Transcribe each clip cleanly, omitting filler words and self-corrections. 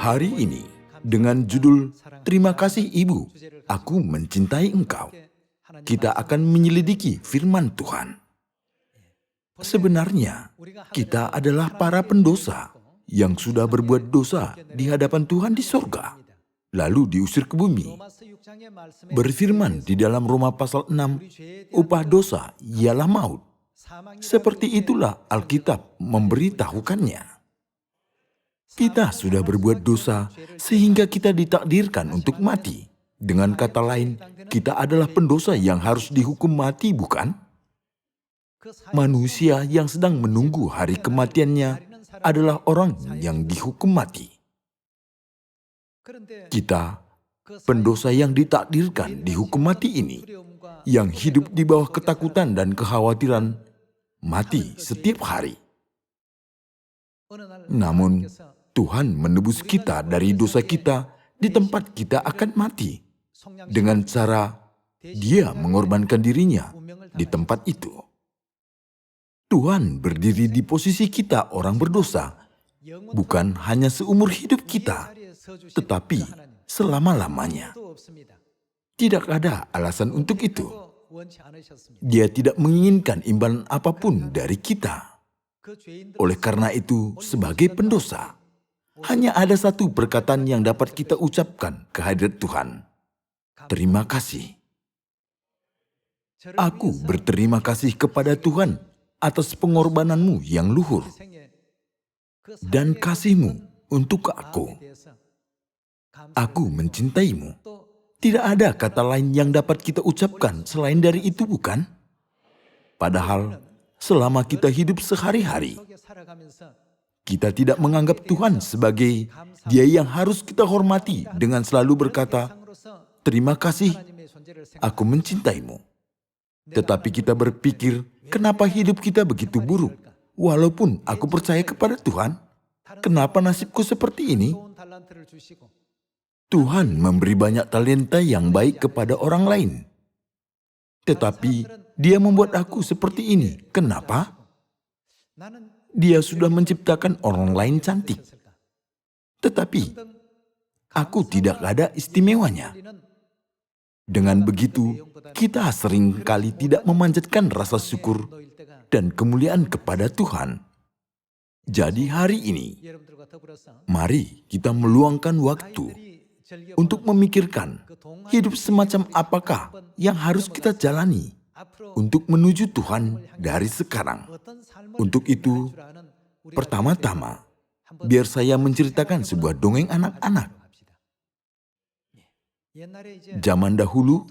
Hari ini, dengan judul Terima Kasih Ibu, Aku Mencintai Engkau, kita akan menyelidiki firman Tuhan. Sebenarnya, kita adalah para pendosa yang sudah berbuat dosa di hadapan Tuhan di sorga, lalu diusir ke bumi. Berfirman di dalam Roma pasal 6, upah dosa ialah maut. Seperti itulah Alkitab memberitahukannya. Kita sudah berbuat dosa sehingga kita ditakdirkan untuk mati. Dengan kata lain, kita adalah pendosa yang harus dihukum mati, bukan? Manusia yang sedang menunggu hari kematiannya adalah orang yang dihukum mati. Kita, pendosa yang ditakdirkan dihukum mati ini, yang hidup di bawah ketakutan dan kekhawatiran, mati setiap hari. Namun, Tuhan menebus kita dari dosa kita di tempat kita akan mati. Dengan cara Dia mengorbankan dirinya di tempat itu. Tuhan berdiri di posisi kita orang berdosa, bukan hanya seumur hidup kita, tetapi selama-lamanya. Tidak ada alasan untuk itu. Dia tidak menginginkan imbalan apapun dari kita. Oleh karena itu, sebagai pendosa, hanya ada satu perkataan yang dapat kita ucapkan ke hadirat Tuhan. Terima kasih. Aku berterima kasih kepada Tuhan atas pengorbananmu yang luhur dan kasihmu untuk aku. Aku mencintaimu. Tidak ada kata lain yang dapat kita ucapkan selain dari itu, bukan? Padahal, selama kita hidup sehari-hari, kita tidak menganggap Tuhan sebagai Dia yang harus kita hormati dengan selalu berkata, terima kasih, aku mencintaimu. Tetapi kita berpikir, kenapa hidup kita begitu buruk? Walaupun aku percaya kepada Tuhan, kenapa nasibku seperti ini? Tuhan memberi banyak talenta yang baik kepada orang lain. Tetapi Dia membuat aku seperti ini. Kenapa? Dia sudah menciptakan orang lain cantik. Tetapi aku tidak ada istimewanya. Dengan begitu, kita seringkali tidak memanjatkan rasa syukur dan kemuliaan kepada Tuhan. Jadi hari ini, mari kita meluangkan waktu untuk memikirkan hidup semacam apakah yang harus kita jalani untuk menuju Tuhan dari sekarang. Untuk itu, pertama-tama, biar saya menceritakan sebuah dongeng anak-anak. Zaman dahulu,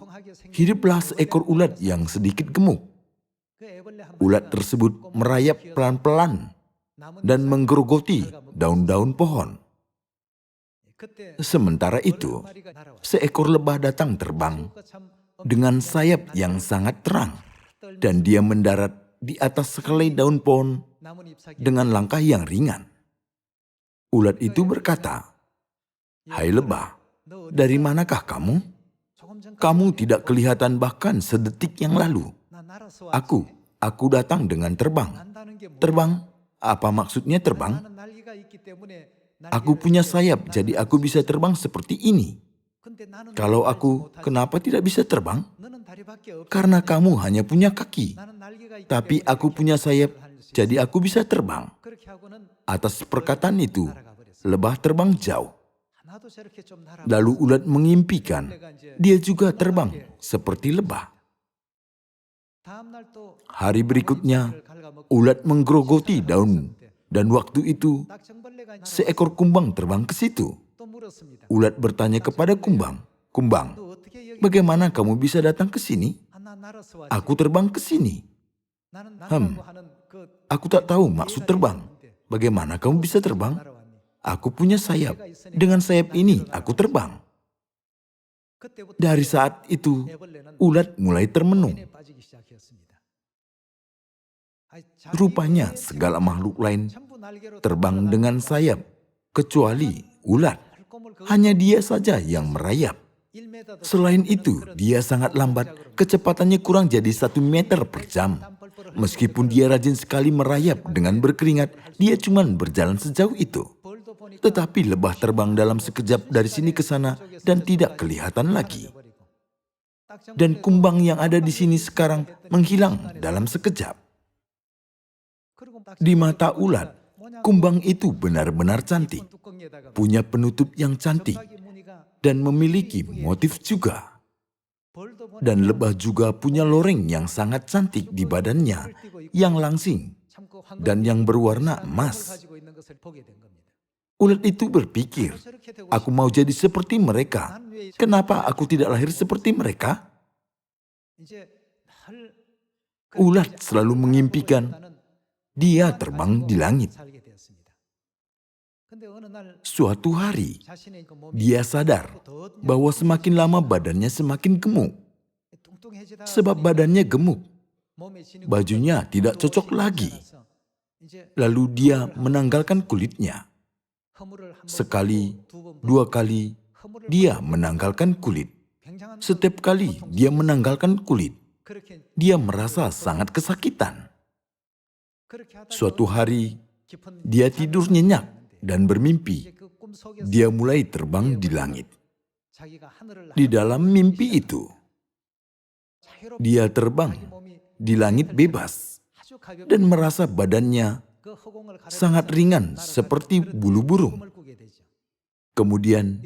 hiduplah seekor ulat yang sedikit gemuk. Ulat tersebut merayap pelan-pelan dan menggerogoti daun-daun pohon. Sementara itu, seekor lebah datang terbang dengan sayap yang sangat terang, dan dia mendarat di atas sekelai daun pohon dengan langkah yang ringan. Ulat itu berkata, "Hai lebah, dari manakah kamu? Kamu tidak kelihatan bahkan sedetik yang lalu. Aku datang dengan terbang." Terbang? Apa maksudnya terbang? Aku punya sayap, jadi aku bisa terbang seperti ini. Kalau aku, kenapa tidak bisa terbang? Karena kamu hanya punya kaki. Tapi aku punya sayap, jadi aku bisa terbang. Atas perkataan itu, lebah terbang jauh. Lalu ulat mengimpikan, dia juga terbang seperti lebah. Hari berikutnya, ulat menggerogoti daun, dan waktu itu, seekor kumbang terbang ke situ. Ulat bertanya kepada kumbang, "Kumbang, bagaimana kamu bisa datang ke sini? Aku terbang ke sini." Aku tak tahu maksud terbang. Bagaimana kamu bisa terbang? Aku punya sayap. Dengan sayap ini, aku terbang. Dari saat itu, ulat mulai termenung. Rupanya segala makhluk lain terbang dengan sayap, kecuali ulat. Hanya dia saja yang merayap. Selain itu, dia sangat lambat, kecepatannya kurang jadi 1 meter per jam. Meskipun dia rajin sekali merayap dengan berkeringat, dia cuma berjalan sejauh itu. Tetapi lebah terbang dalam sekejap dari sini ke sana dan tidak kelihatan lagi. Dan kumbang yang ada di sini sekarang menghilang dalam sekejap. Di mata ulat, kumbang itu benar-benar cantik, punya penutup yang cantik, dan memiliki motif juga. Dan lebah juga punya loreng yang sangat cantik di badannya, yang langsing, dan yang berwarna emas. Ulat itu berpikir, aku mau jadi seperti mereka. Kenapa aku tidak lahir seperti mereka? Ulat selalu mengimpikan dia terbang di langit. Suatu hari, dia sadar bahwa semakin lama badannya semakin gemuk. Sebab badannya gemuk, bajunya tidak cocok lagi. Lalu dia menanggalkan kulitnya. Sekali, dua kali, dia menanggalkan kulit. Setiap kali dia menanggalkan kulit, dia merasa sangat kesakitan. Suatu hari, dia tidur nyenyak dan bermimpi. Dia mulai terbang di langit. Di dalam mimpi itu, dia terbang di langit bebas dan merasa badannya sangat ringan seperti bulu burung. Kemudian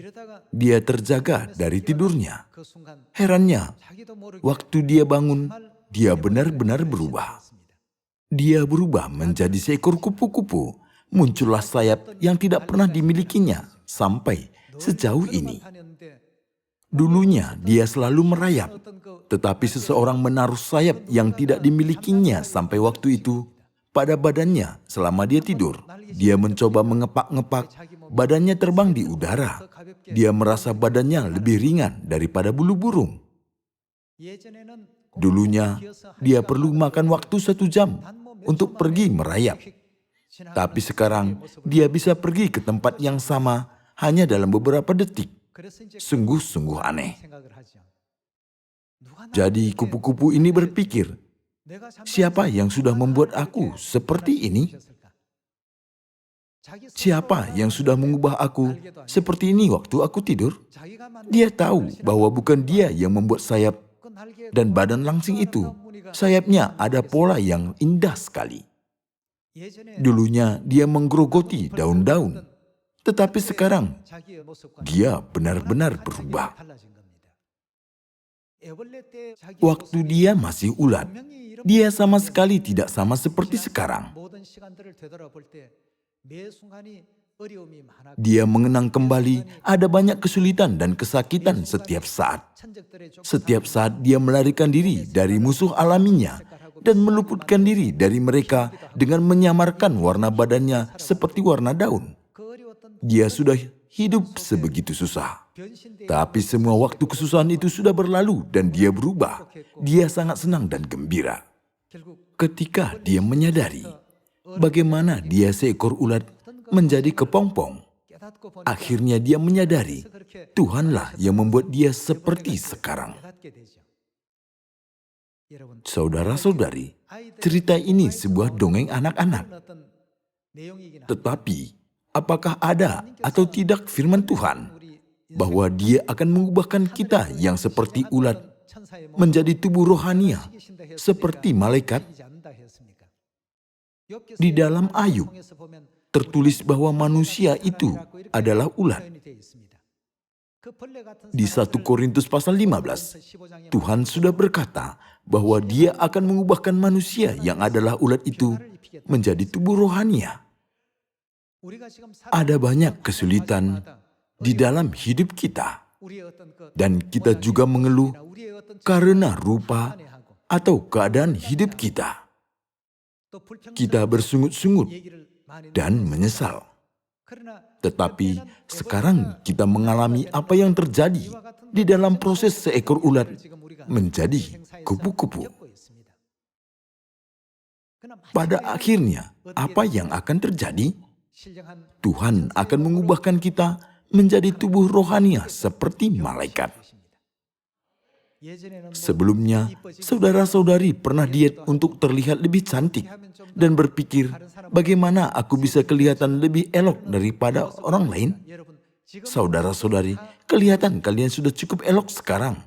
dia terjaga dari tidurnya. Herannya, waktu dia bangun, dia benar-benar berubah. Dia berubah menjadi seekor kupu-kupu. Muncullah sayap yang tidak pernah dimilikinya sampai sejauh ini. Dulunya dia selalu merayap, tetapi seseorang menaruh sayap yang tidak dimilikinya sampai waktu itu pada badannya selama dia tidur. Dia mencoba mengepak-ngepak, badannya terbang di udara. Dia merasa badannya lebih ringan daripada bulu burung. Dulunya dia perlu makan waktu 1 jam untuk pergi merayap. Tapi sekarang dia bisa pergi ke tempat yang sama hanya dalam beberapa detik. Sungguh-sungguh aneh. Jadi kupu-kupu ini berpikir, siapa yang sudah membuat aku seperti ini? Siapa yang sudah mengubah aku seperti ini waktu aku tidur? Dia tahu bahwa bukan dia yang membuat sayap dan badan langsing itu. Sayapnya ada pola yang indah sekali. Dulunya dia menggerogoti daun-daun, tetapi sekarang dia benar-benar berubah. Waktu dia masih ulat, dia sama sekali tidak sama seperti sekarang. Dia mengenang kembali ada banyak kesulitan dan kesakitan setiap saat. Setiap saat dia melarikan diri dari musuh alaminya dan meluputkan diri dari mereka dengan menyamarkan warna badannya seperti warna daun. Dia sudah hidup sebegitu susah. Tapi semua waktu kesusahan itu sudah berlalu dan dia berubah. Dia sangat senang dan gembira. Ketika dia menyadari bagaimana dia seekor ulat menjadi kepompong, akhirnya dia menyadari Tuhanlah yang membuat dia seperti sekarang. Saudara-saudari, cerita ini sebuah dongeng anak-anak. Tetapi, apakah ada atau tidak firman Tuhan bahwa Dia akan mengubahkan kita yang seperti ulat menjadi tubuh rohania seperti malaikat? Di dalam Ayub tertulis bahwa manusia itu adalah ulat. Di 1 Korintus pasal 15, Tuhan sudah berkata bahwa Dia akan mengubahkan manusia yang adalah ulat itu menjadi tubuh rohania. Ada banyak kesulitan di dalam hidup kita, dan kita juga mengeluh karena rupa atau keadaan hidup kita. Kita bersungut-sungut dan menyesal. Tetapi sekarang kita mengalami apa yang terjadi di dalam proses seekor ulat menjadi kupu-kupu. Pada akhirnya, apa yang akan terjadi? Tuhan akan mengubahkan kita menjadi tubuh rohania seperti malaikat. Sebelumnya, saudara-saudari pernah diet untuk terlihat lebih cantik dan berpikir, bagaimana aku bisa kelihatan lebih elok daripada orang lain? Saudara-saudari, kelihatan kalian sudah cukup elok sekarang.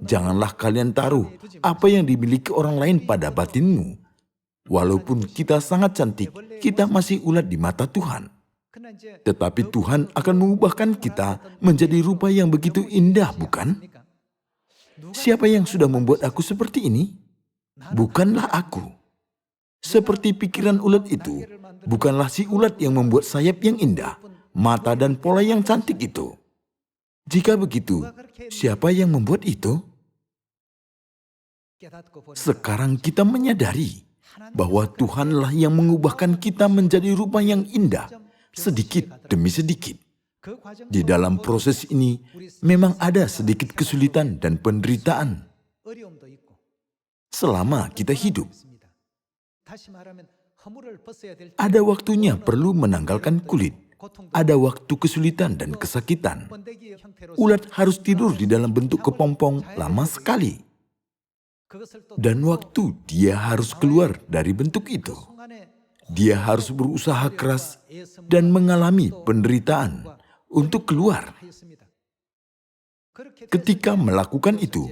Janganlah kalian taruh apa yang dimiliki orang lain pada batinmu. Walaupun kita sangat cantik, kita masih ulat di mata Tuhan. Tetapi Tuhan akan mengubahkan kita menjadi rupa yang begitu indah, bukan? Siapa yang sudah membuat aku seperti ini? Bukanlah aku. Seperti pikiran ulat itu, bukanlah si ulat yang membuat sayap yang indah, mata dan pola yang cantik itu. Jika begitu, siapa yang membuat itu? Sekarang kita menyadari bahwa Tuhanlah yang mengubahkan kita menjadi rupa yang indah, sedikit demi sedikit. Di dalam proses ini, memang ada sedikit kesulitan dan penderitaan selama kita hidup. Ada waktunya perlu menanggalkan kulit. Ada waktu kesulitan dan kesakitan. Ulat harus tidur di dalam bentuk kepompong lama sekali. Dan waktu dia harus keluar dari bentuk itu, dia harus berusaha keras dan mengalami penderitaan untuk keluar. Ketika melakukan itu,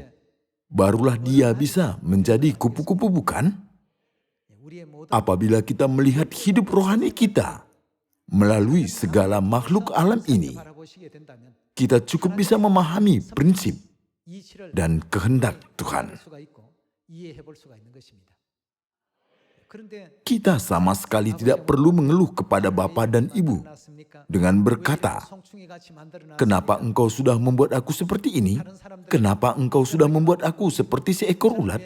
barulah dia bisa menjadi kupu-kupu, bukan? Apabila kita melihat hidup rohani kita melalui segala makhluk alam ini, kita cukup bisa memahami prinsip dan kehendak Tuhan. Kita sama sekali tidak perlu mengeluh kepada Bapa dan Ibu dengan berkata, "Kenapa engkau sudah membuat aku seperti ini? Kenapa engkau sudah membuat aku seperti seekor ulat?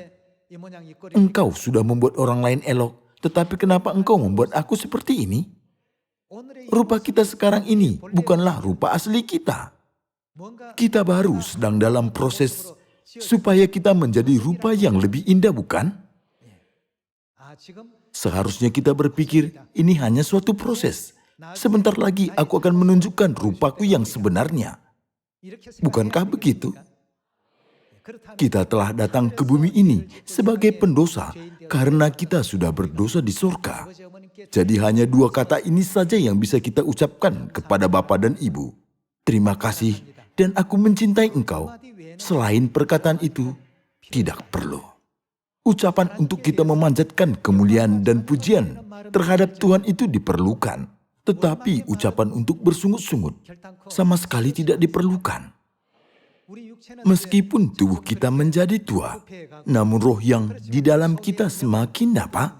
Engkau sudah membuat orang lain elok, tetapi kenapa engkau membuat aku seperti ini?" Rupa kita sekarang ini bukanlah rupa asli kita. Kita baru sedang dalam proses supaya kita menjadi rupa yang lebih indah, bukan? Seharusnya kita berpikir ini hanya suatu proses. Sebentar lagi aku akan menunjukkan rupaku yang sebenarnya. Bukankah begitu? Kita telah datang ke bumi ini sebagai pendosa karena kita sudah berdosa di surga. Jadi hanya dua kata ini saja yang bisa kita ucapkan kepada Bapa dan Ibu. Terima kasih dan aku mencintai engkau. Selain perkataan itu, tidak perlu. Ucapan untuk kita memanjatkan kemuliaan dan pujian terhadap Tuhan itu diperlukan. Tetapi ucapan untuk bersungut-sungut sama sekali tidak diperlukan. Meskipun tubuh kita menjadi tua, namun roh yang di dalam kita semakin apa?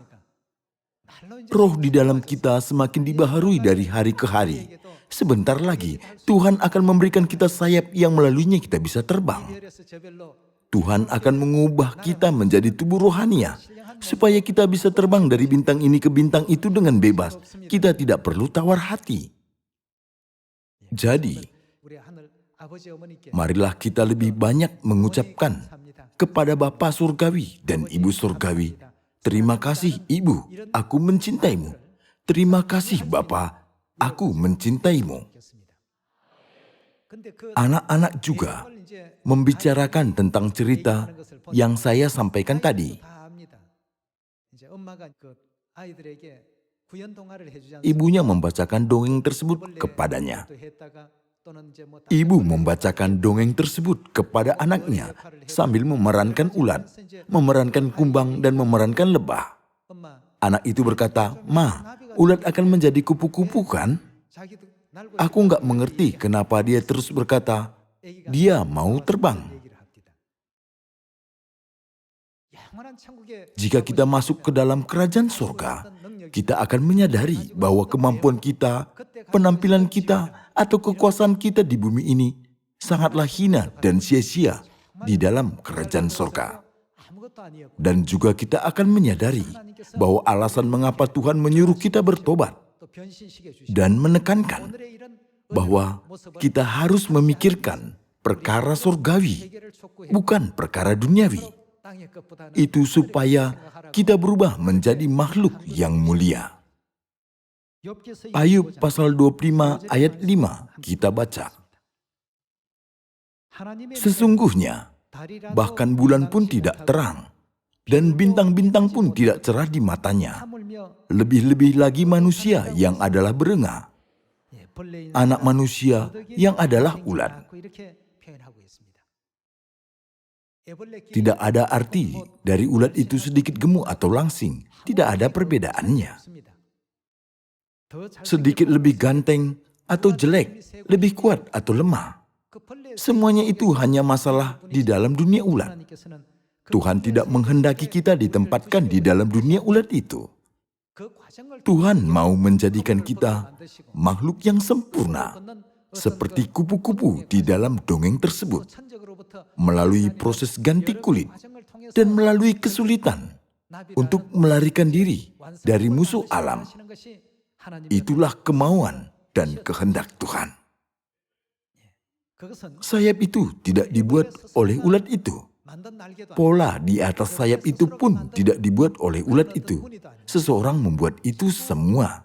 Roh di dalam kita semakin dibaharui dari hari ke hari. Sebentar lagi, Tuhan akan memberikan kita sayap yang melaluinya kita bisa terbang. Tuhan akan mengubah kita menjadi tubuh rohania, supaya kita bisa terbang dari bintang ini ke bintang itu dengan bebas. Kita tidak perlu tawar hati. Jadi, marilah kita lebih banyak mengucapkan kepada Bapa Surgawi dan Ibu Surgawi, "Terima kasih Ibu, aku mencintaimu. Terima kasih Bapa, aku mencintaimu." Anak-anak juga membicarakan tentang cerita yang saya sampaikan tadi. Ibunya membacakan dongeng tersebut kepadanya. Ibu membacakan dongeng tersebut kepada anaknya sambil memerankan ulat, memerankan kumbang, dan memerankan lebah. Anak itu berkata, "Ma, ulat akan menjadi kupu-kupu kan?" Aku nggak mengerti kenapa dia terus berkata, dia mau terbang. Jika kita masuk ke dalam kerajaan surga, kita akan menyadari bahwa kemampuan kita, penampilan kita, atau kekuasaan kita di bumi ini sangatlah hina dan sia-sia di dalam kerajaan surga. Dan juga kita akan menyadari bahwa alasan mengapa Tuhan menyuruh kita bertobat dan menekankan bahwa kita harus memikirkan perkara surgawi, bukan perkara duniawi. Itu supaya kita berubah menjadi makhluk yang mulia. Ayub pasal 25 ayat 5 kita baca. "Sesungguhnya Bahkan bulan pun tidak terang, dan bintang-bintang pun tidak cerah di matanya. Lebih-lebih lagi manusia yang adalah berenga, anak manusia yang adalah ulat. Tidak ada arti dari ulat itu sedikit gemuk atau langsing. Tidak ada perbedaannya. Sedikit lebih ganteng atau jelek, lebih kuat atau lemah. Semuanya itu hanya masalah di dalam dunia ulat. Tuhan tidak menghendaki kita ditempatkan di dalam dunia ulat itu. Tuhan mau menjadikan kita makhluk yang sempurna, seperti kupu-kupu di dalam dongeng tersebut, melalui proses ganti kulit dan melalui kesulitan untuk melarikan diri dari musuh alam. Itulah kemauan dan kehendak Tuhan. Sayap itu tidak dibuat oleh ulat itu. Pola di atas sayap itu pun tidak dibuat oleh ulat itu. Seseorang membuat itu semua.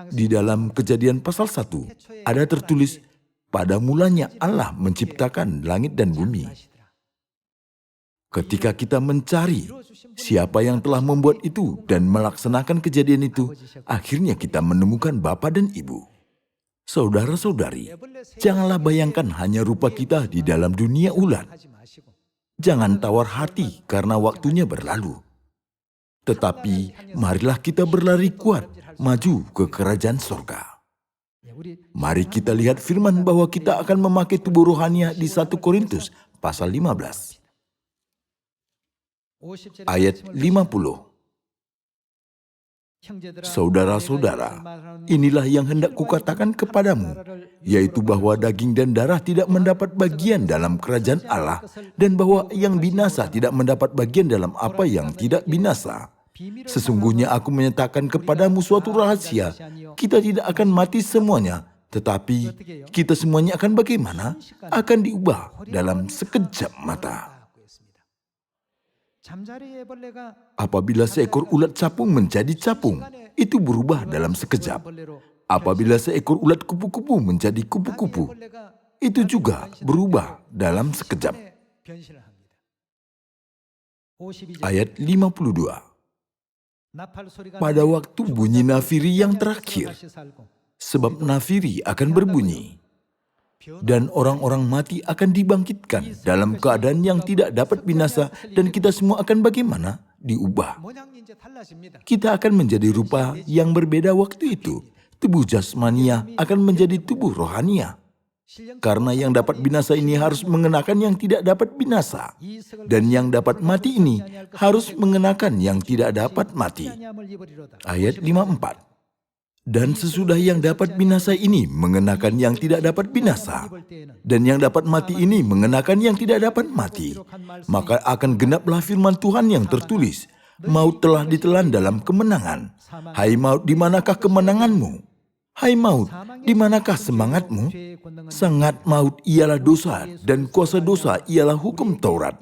Di dalam Kejadian pasal 1 ada tertulis, pada mulanya Allah menciptakan langit dan bumi. Ketika kita mencari siapa yang telah membuat itu dan melaksanakan kejadian itu, akhirnya kita menemukan Bapa dan Ibu. Saudara-saudari, janganlah bayangkan hanya rupa kita di dalam dunia ulat. Jangan tawar hati karena waktunya berlalu. Tetapi marilah kita berlari kuat maju ke kerajaan sorga. Mari kita lihat firman bahwa kita akan memakai tubuh rohania di 1 Korintus pasal 15. Ayat 50. Saudara-saudara, inilah yang hendak kukatakan kepadamu, yaitu bahwa daging dan darah tidak mendapat bagian dalam kerajaan Allah, dan bahwa yang binasa tidak mendapat bagian dalam apa yang tidak binasa. Sesungguhnya aku menyatakan kepadamu suatu rahasia, kita tidak akan mati semuanya, tetapi kita semuanya akan bagaimana? Akan diubah dalam sekejap mata. Apabila seekor ulat capung menjadi capung, itu berubah dalam sekejap. Apabila seekor ulat kupu-kupu menjadi kupu-kupu, itu juga berubah dalam sekejap. Ayat 52. Pada waktu bunyi nafiri yang terakhir, sebab nafiri akan berbunyi, dan orang-orang mati akan dibangkitkan dalam keadaan yang tidak dapat binasa, dan kita semua akan bagaimana? Diubah. Kita akan menjadi rupa yang berbeda waktu itu. Tubuh jasmania akan menjadi tubuh rohania. Karena yang dapat binasa ini harus mengenakan yang tidak dapat binasa, dan yang dapat mati ini harus mengenakan yang tidak dapat mati. Ayat 54. Dan sesudah yang dapat binasa ini mengenakan yang tidak dapat binasa, dan yang dapat mati ini mengenakan yang tidak dapat mati, maka akan genaplah firman Tuhan yang tertulis, maut telah ditelan dalam kemenangan. Hai maut, di manakah kemenanganmu? Hai maut, di manakah semangatmu? Sangat maut ialah dosa, dan kuasa dosa ialah hukum Taurat.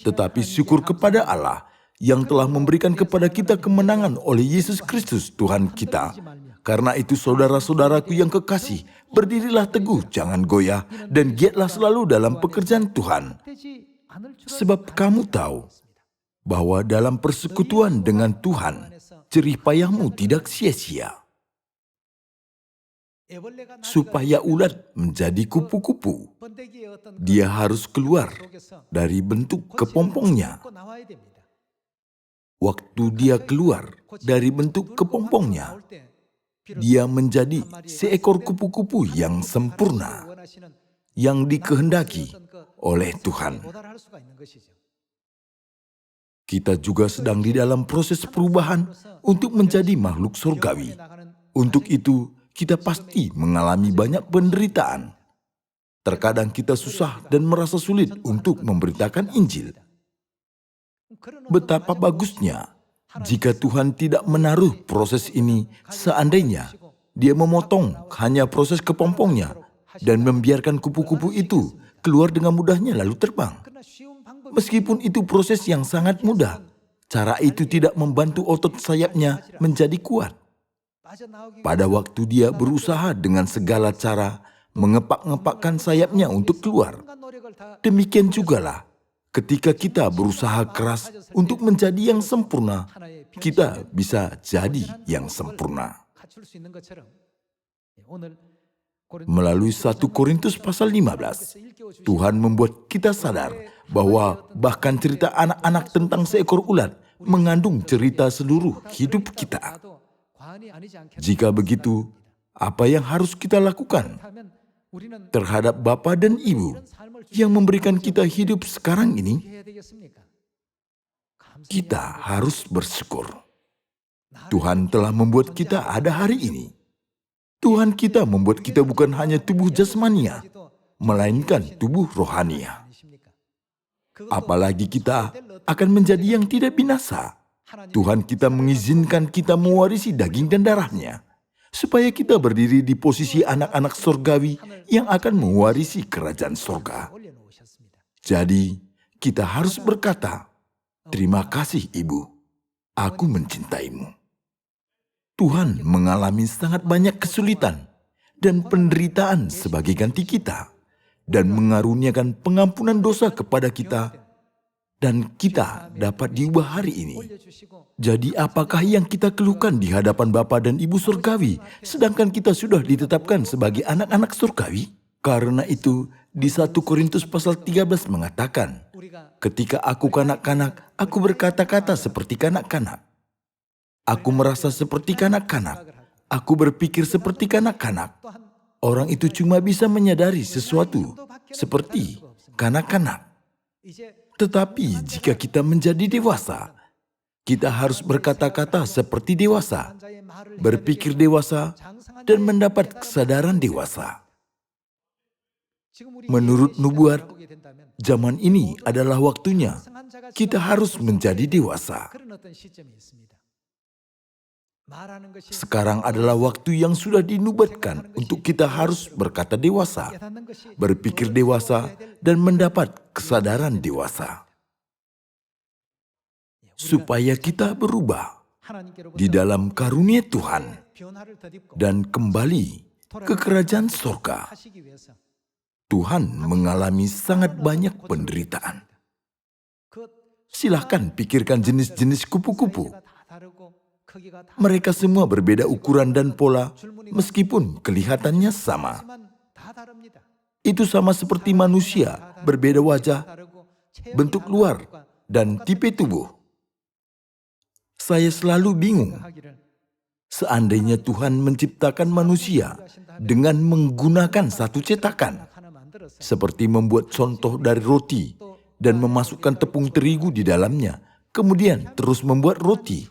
Tetapi syukur kepada Allah yang telah memberikan kepada kita kemenangan oleh Yesus Kristus Tuhan kita. Karena itu saudara-saudaraku yang kekasih, berdirilah teguh, jangan goyah, dan giatlah selalu dalam pekerjaan Tuhan. Sebab kamu tahu bahwa dalam persekutuan dengan Tuhan, jerih payahmu tidak sia-sia. Supaya ulat menjadi kupu-kupu, dia harus keluar dari bentuk kepompongnya. Waktu dia keluar dari bentuk kepompongnya, dia menjadi seekor kupu-kupu yang sempurna, yang dikehendaki oleh Tuhan. Kita juga sedang di dalam proses perubahan untuk menjadi makhluk surgawi. Untuk itu, kita pasti mengalami banyak penderitaan. Terkadang kita susah dan merasa sulit untuk memberitakan Injil. Betapa bagusnya jika Tuhan tidak menaruh proses ini, seandainya Dia memotong hanya proses kepompongnya dan membiarkan kupu-kupu itu keluar dengan mudahnya lalu terbang. Meskipun itu proses yang sangat mudah, cara itu tidak membantu otot sayapnya menjadi kuat. Pada waktu dia berusaha dengan segala cara mengepak-ngepakkan sayapnya untuk keluar, Demikian jugalah ketika kita berusaha keras untuk menjadi yang sempurna, kita bisa jadi yang sempurna. Melalui 1 Korintus pasal 15, Tuhan membuat kita sadar bahwa bahkan cerita anak-anak tentang seekor ulat mengandung cerita seluruh hidup kita. Jika begitu, apa yang harus kita lakukan terhadap Bapa dan Ibu yang memberikan kita hidup sekarang ini? Kita harus bersyukur. Tuhan telah membuat kita ada hari ini. Tuhan kita membuat kita bukan hanya tubuh jasmania, melainkan tubuh rohania. Apalagi kita akan menjadi yang tidak binasa. Tuhan kita mengizinkan kita mewarisi daging dan darahnya, supaya kita berdiri di posisi anak-anak surgawi yang akan mewarisi kerajaan surga. Jadi, kita harus berkata, "Terima kasih Ibu, aku mencintaimu." Tuhan mengalami sangat banyak kesulitan dan penderitaan sebagai ganti kita, dan mengaruniakan pengampunan dosa kepada kita, dan kita dapat diubah hari ini. Jadi apakah yang kita keluhkan di hadapan Bapa dan Ibu surgawi, sedangkan kita sudah ditetapkan sebagai anak-anak surgawi? Karena itu, di 1 Korintus pasal 13 mengatakan, "Ketika aku kanak-kanak, aku berkata-kata seperti kanak-kanak. Aku merasa seperti kanak-kanak. Aku berpikir seperti kanak-kanak." Orang itu cuma bisa menyadari sesuatu seperti kanak-kanak. Tetapi jika kita menjadi dewasa, kita harus berkata-kata seperti dewasa, berpikir dewasa, dan mendapat kesadaran dewasa. Menurut nubuat, zaman ini adalah waktunya kita harus menjadi dewasa. Sekarang adalah waktu yang sudah dinubuatkan untuk kita harus berkata dewasa, berpikir dewasa, dan mendapat kesadaran dewasa. Supaya kita berubah di dalam karunia Tuhan dan kembali ke kerajaan surga. Tuhan mengalami sangat banyak penderitaan. Silahkan pikirkan jenis-jenis kupu-kupu. Mereka semua berbeda ukuran dan pola, meskipun kelihatannya sama. Itu sama seperti manusia, berbeda wajah, bentuk luar, dan tipe tubuh. Saya selalu bingung. Seandainya Tuhan menciptakan manusia dengan menggunakan satu cetakan, seperti membuat contoh dari roti dan memasukkan tepung terigu di dalamnya, kemudian terus membuat roti,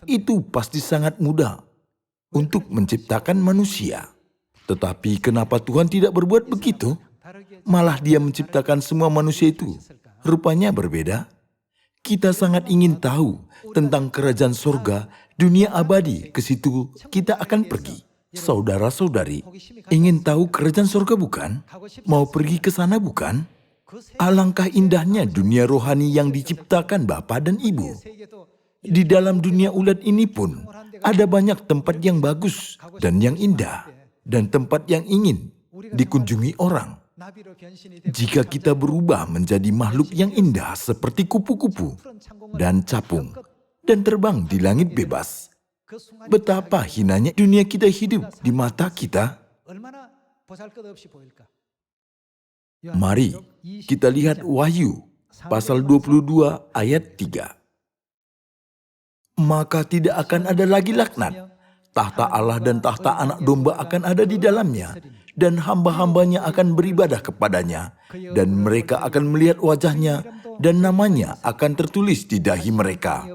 itu pasti sangat mudah untuk menciptakan manusia. Tetapi kenapa Tuhan tidak berbuat begitu? Malah Dia menciptakan semua manusia itu rupanya berbeda. Kita sangat ingin tahu tentang kerajaan surga, dunia abadi, ke situ kita akan pergi. Saudara-saudari, ingin tahu kerajaan surga bukan? Mau pergi ke sana bukan? Alangkah indahnya dunia rohani yang diciptakan Bapa dan Ibu. Di dalam dunia ulat ini pun ada banyak tempat yang bagus dan yang indah, dan tempat yang ingin dikunjungi orang. Jika kita berubah menjadi makhluk yang indah seperti kupu-kupu dan capung dan terbang di langit bebas, betapa hinanya dunia kita hidup di mata kita. Mari kita lihat Wahyu pasal 22 ayat 3. Maka tidak akan ada lagi laknat. Tahta Allah dan tahta anak domba akan ada di dalamnya, dan hamba-hambanya akan beribadah kepadanya, dan mereka akan melihat wajahnya, dan namanya akan tertulis di dahi mereka.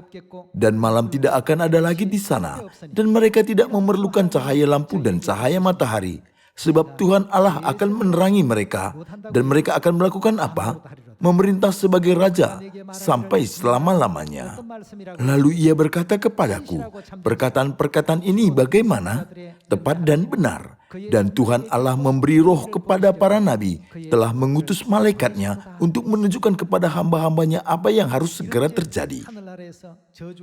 Dan malam tidak akan ada lagi di sana, dan mereka tidak memerlukan cahaya lampu dan cahaya matahari, sebab Tuhan Allah akan menerangi mereka, dan mereka akan melakukan apa? Memerintah sebagai raja sampai selama-lamanya. Lalu ia berkata kepadaku, perkataan-perkataan ini bagaimana? Tepat dan benar. Dan Tuhan Allah memberi roh kepada para nabi, telah mengutus malaikatnya untuk menunjukkan kepada hamba-hambanya apa yang harus segera terjadi.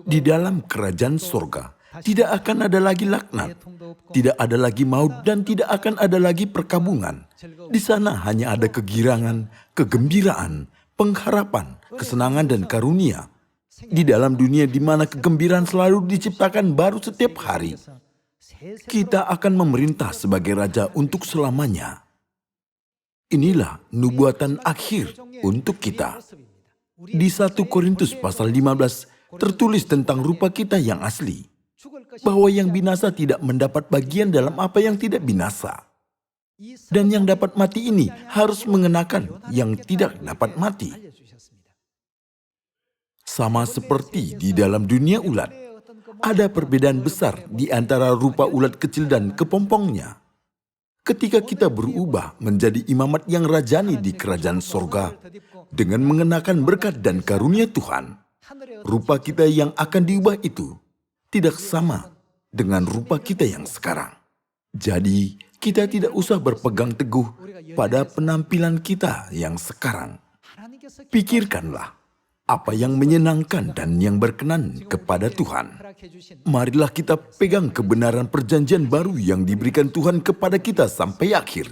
Di dalam kerajaan surga, tidak akan ada lagi laknat, tidak ada lagi maut, dan tidak akan ada lagi perkabungan. Di sana hanya ada kegirangan, kegembiraan, pengharapan, kesenangan, dan karunia. Di dalam dunia di mana kegembiraan selalu diciptakan baru setiap hari, kita akan memerintah sebagai raja untuk selamanya. Inilah nubuatan akhir untuk kita. Di 1 Korintus pasal 15 tertulis tentang rupa kita yang asli, bahwa yang binasa tidak mendapat bagian dalam apa yang tidak binasa. Dan yang dapat mati ini harus mengenakan yang tidak dapat mati. Sama seperti di dalam dunia ulat, ada perbedaan besar di antara rupa ulat kecil dan kepompongnya. Ketika kita berubah menjadi imamat yang rajani di kerajaan sorga, dengan mengenakan berkat dan karunia Tuhan, rupa kita yang akan diubah itu tidak sama dengan rupa kita yang sekarang. Jadi, kita tidak usah berpegang teguh pada penampilan kita yang sekarang. Pikirkanlah apa yang menyenangkan dan yang berkenan kepada Tuhan. Marilah kita pegang kebenaran perjanjian baru yang diberikan Tuhan kepada kita sampai akhir.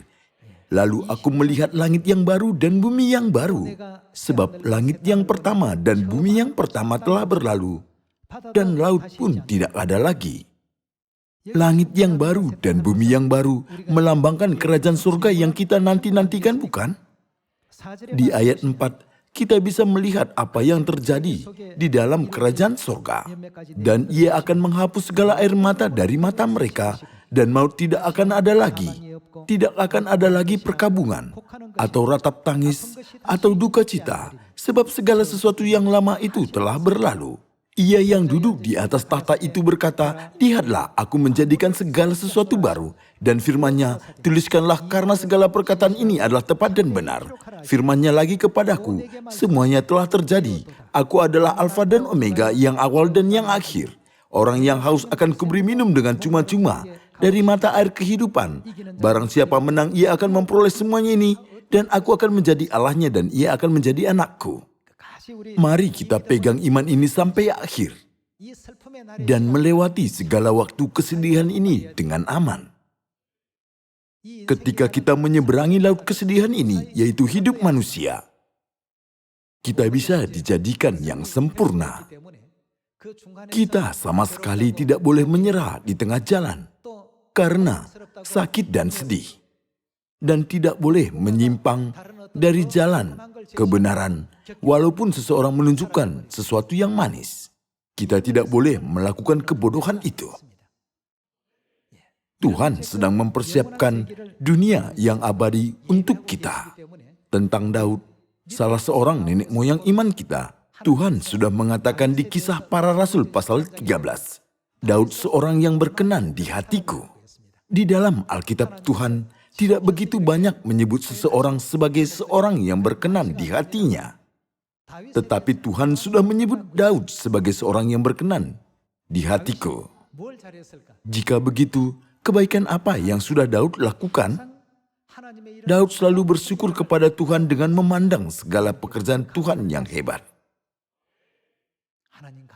Lalu aku melihat langit yang baru dan bumi yang baru. Sebab langit yang pertama dan bumi yang pertama telah berlalu, dan laut pun tidak ada lagi. Langit yang baru dan bumi yang baru melambangkan kerajaan surga yang kita nanti-nantikan, bukan? Di ayat 4, kita bisa melihat apa yang terjadi di dalam kerajaan surga. Dan ia akan menghapus segala air mata dari mata mereka, dan maut tidak akan ada lagi. Tidak akan ada lagi perkabungan, atau ratap tangis, atau duka cita, sebab segala sesuatu yang lama itu telah berlalu. Ia yang duduk di atas tahta itu berkata, "Lihatlah, aku menjadikan segala sesuatu baru." Dan firman-Nya, "Tuliskanlah karena segala perkataan ini adalah tepat dan benar." Firman-Nya lagi kepadaku, "Semuanya telah terjadi. Aku adalah Alfa dan Omega, yang awal dan yang akhir. Orang yang haus akan kuberi minum dengan cuma-cuma dari mata air kehidupan. Barang siapa menang, ia akan memperoleh semuanya ini, dan aku akan menjadi Allahnya dan ia akan menjadi anakku." Mari kita pegang iman ini sampai akhir dan melewati segala waktu kesedihan ini dengan aman. Ketika kita menyeberangi laut kesedihan ini, yaitu hidup manusia, kita bisa dijadikan yang sempurna. Kita sama sekali tidak boleh menyerah di tengah jalan karena sakit dan sedih, dan tidak boleh menyimpang dari jalan kebenaran, walaupun seseorang menunjukkan sesuatu yang manis. Kita tidak boleh melakukan kebodohan itu. Tuhan sedang mempersiapkan dunia yang abadi untuk kita. Tentang Daud, salah seorang nenek moyang iman kita, Tuhan sudah mengatakan di Kisah Para Rasul pasal 13, "Daud seorang yang berkenan di hatiku." Di dalam Alkitab, Tuhan tidak begitu banyak menyebut seseorang sebagai seorang yang berkenan di hatinya. Tetapi Tuhan sudah menyebut Daud sebagai seorang yang berkenan di hatiku. Jika begitu, kebaikan apa yang sudah Daud lakukan? Daud selalu bersyukur kepada Tuhan dengan memandang segala pekerjaan Tuhan yang hebat.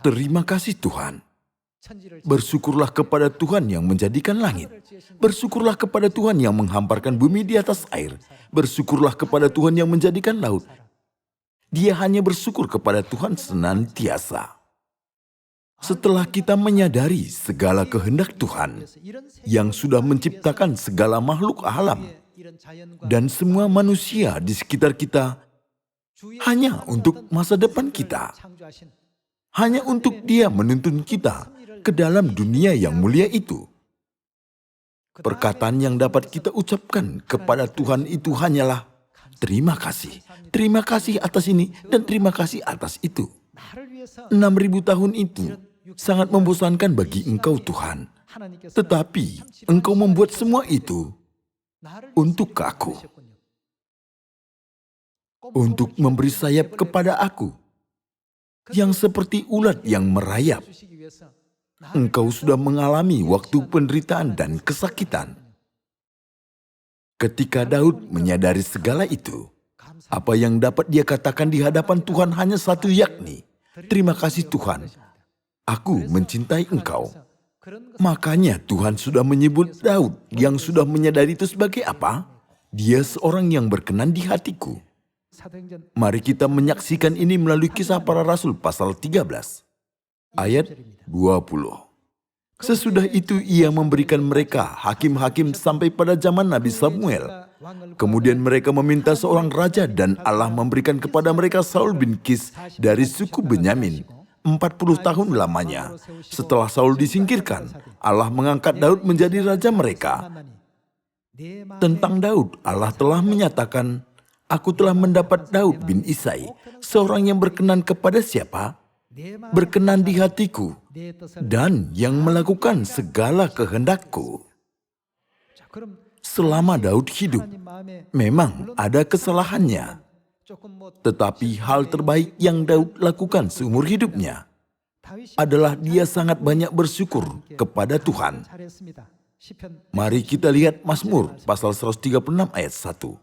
Terima kasih Tuhan. Bersyukurlah kepada Tuhan yang menjadikan langit. Bersyukurlah kepada Tuhan yang menghamparkan bumi di atas air. Bersyukurlah kepada Tuhan yang menjadikan laut. Dia hanya bersyukur kepada Tuhan senantiasa. Setelah kita menyadari segala kehendak Tuhan yang sudah menciptakan segala makhluk alam dan semua manusia di sekitar kita hanya untuk masa depan kita, hanya untuk Dia menuntun kita ke dalam dunia yang mulia itu, perkataan yang dapat kita ucapkan kepada Tuhan itu hanyalah terima kasih atas ini dan terima kasih atas itu. 6.000 tahun itu sangat membosankan bagi Engkau Tuhan, tetapi Engkau membuat semua itu untuk aku, untuk memberi sayap kepada aku, yang seperti ulat yang merayap. Engkau sudah mengalami waktu penderitaan dan kesakitan. Ketika Daud menyadari segala itu, apa yang dapat dia katakan di hadapan Tuhan hanya satu, yakni, terima kasih Tuhan, aku mencintai Engkau. Makanya Tuhan sudah menyebut Daud yang sudah menyadari itu sebagai apa? Dia seorang yang berkenan di hatiku. Mari kita menyaksikan ini melalui Kisah Para Rasul pasal 13 ayat 20. Sesudah itu ia memberikan mereka hakim-hakim sampai pada zaman Nabi Samuel. Kemudian mereka meminta seorang raja dan Allah memberikan kepada mereka Saul bin Kis dari suku Benyamin. 40 tahun lamanya. Setelah Saul disingkirkan, Allah mengangkat Daud menjadi raja mereka. Tentang Daud, Allah telah menyatakan, "Aku telah mendapat Daud bin Isai, seorang yang berkenan kepada siapa? Berkenan di hatiku, dan yang melakukan segala kehendakku." Selama Daud hidup, memang ada kesalahannya. Tetapi hal terbaik yang Daud lakukan seumur hidupnya adalah dia sangat banyak bersyukur kepada Tuhan. Mari kita lihat Mazmur pasal 136 ayat 1.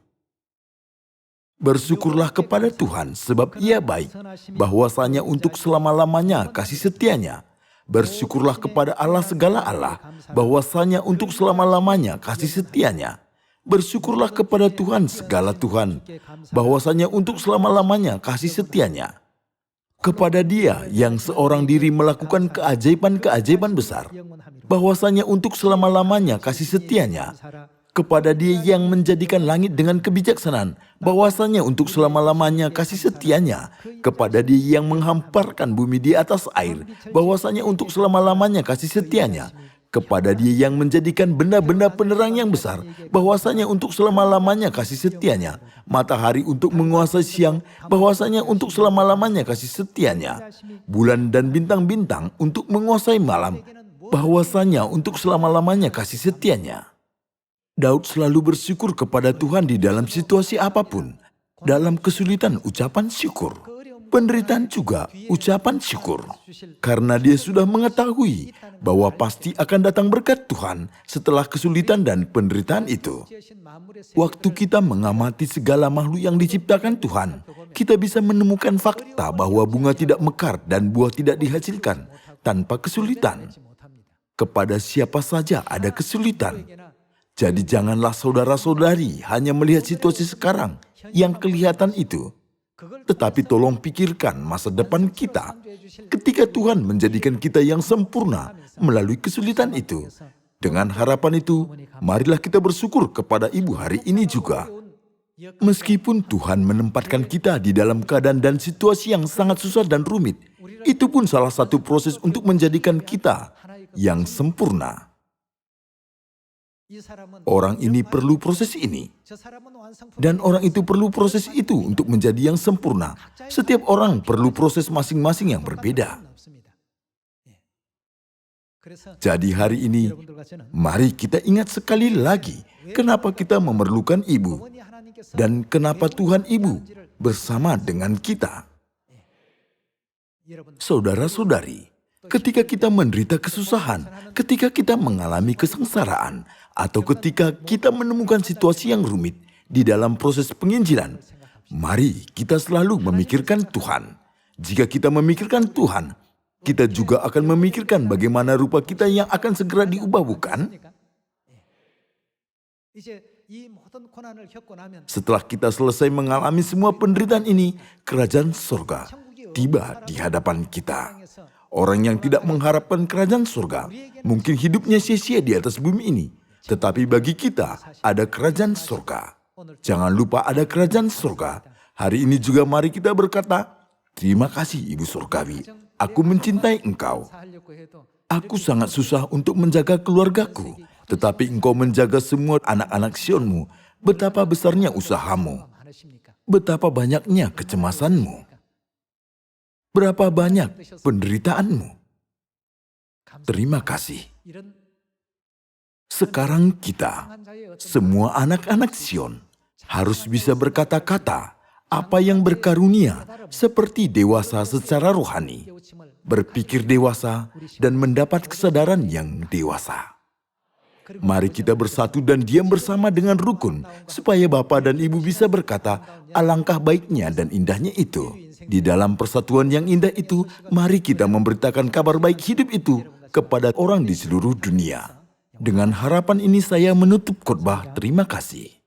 Bersyukurlah kepada Tuhan sebab ia baik, bahwasanya untuk selama-lamanya kasih setianya. Bersyukurlah kepada Allah segala Allah, bahwasanya untuk selama-lamanya kasih setianya. Bersyukurlah kepada Tuhan segala Tuhan, bahwasanya untuk selama-lamanya kasih setianya. Kepada Dia yang seorang diri melakukan keajaiban-keajaiban besar, bahwasanya untuk selama-lamanya kasih setianya. Kepada Dia yang menjadikan langit dengan kebijaksanaan, bahwasanya untuk selama-lamanya kasih setianya. Kepada Dia yang menghamparkan bumi di atas air, bahwasanya untuk selama-lamanya kasih setianya. Kepada Dia yang menjadikan benda-benda penerang yang besar, bahwasanya untuk selama-lamanya kasih setianya. Matahari untuk menguasai siang, bahwasanya untuk selama-lamanya kasih setianya. Bulan dan bintang-bintang untuk menguasai malam, bahwasanya untuk selama-lamanya kasih setianya. Daud selalu bersyukur kepada Tuhan di dalam situasi apapun. Dalam kesulitan, ucapan syukur. Penderitaan juga ucapan syukur. Karena dia sudah mengetahui bahwa pasti akan datang berkat Tuhan setelah kesulitan dan penderitaan itu. Waktu kita mengamati segala makhluk yang diciptakan Tuhan, kita bisa menemukan fakta bahwa bunga tidak mekar dan buah tidak dihasilkan tanpa kesulitan. Kepada siapa saja ada kesulitan. Jadi janganlah saudara-saudari hanya melihat situasi sekarang yang kelihatan itu. Tetapi tolong pikirkan masa depan kita ketika Tuhan menjadikan kita yang sempurna melalui kesulitan itu. Dengan harapan itu, marilah kita bersyukur kepada Ibu hari ini juga. Meskipun Tuhan menempatkan kita di dalam keadaan dan situasi yang sangat susah dan rumit, itu pun salah satu proses untuk menjadikan kita yang sempurna. Orang ini perlu proses ini, dan orang itu perlu proses itu untuk menjadi yang sempurna. Setiap orang perlu proses masing-masing yang berbeda. Jadi hari ini, mari kita ingat sekali lagi kenapa kita memerlukan Ibu, dan kenapa Tuhan Ibu bersama dengan kita. Saudara-saudari, ketika kita menderita kesusahan, ketika kita mengalami kesengsaraan, atau ketika kita menemukan situasi yang rumit di dalam proses penginjilan, mari kita selalu memikirkan Tuhan. Jika kita memikirkan Tuhan, kita juga akan memikirkan bagaimana rupa kita yang akan segera diubah, bukan? Setelah kita selesai mengalami semua penderitaan ini, kerajaan surga tiba di hadapan kita. Orang yang tidak mengharapkan kerajaan surga, mungkin hidupnya sia-sia di atas bumi ini. Tetapi bagi kita, ada kerajaan surga. Jangan lupa ada kerajaan surga. Hari ini juga mari kita berkata, "Terima kasih Ibu Surgawi, aku mencintai Engkau. Aku sangat susah untuk menjaga keluargaku, tetapi Engkau menjaga semua anak-anak Sion-Mu. Betapa besarnya usahamu, betapa banyaknya kecemasanmu, berapa banyak penderitaanmu. Terima kasih." Sekarang kita, semua anak-anak Sion, harus bisa berkata-kata apa yang berkarunia seperti dewasa secara rohani, berpikir dewasa, dan mendapat kesadaran yang dewasa. Mari kita bersatu dan diam bersama dengan rukun, supaya Bapa dan Ibu bisa berkata, alangkah baiknya dan indahnya itu. Di dalam persatuan yang indah itu, mari kita memberitakan kabar baik hidup itu kepada orang di seluruh dunia. Dengan harapan ini saya menutup khotbah. Terima kasih.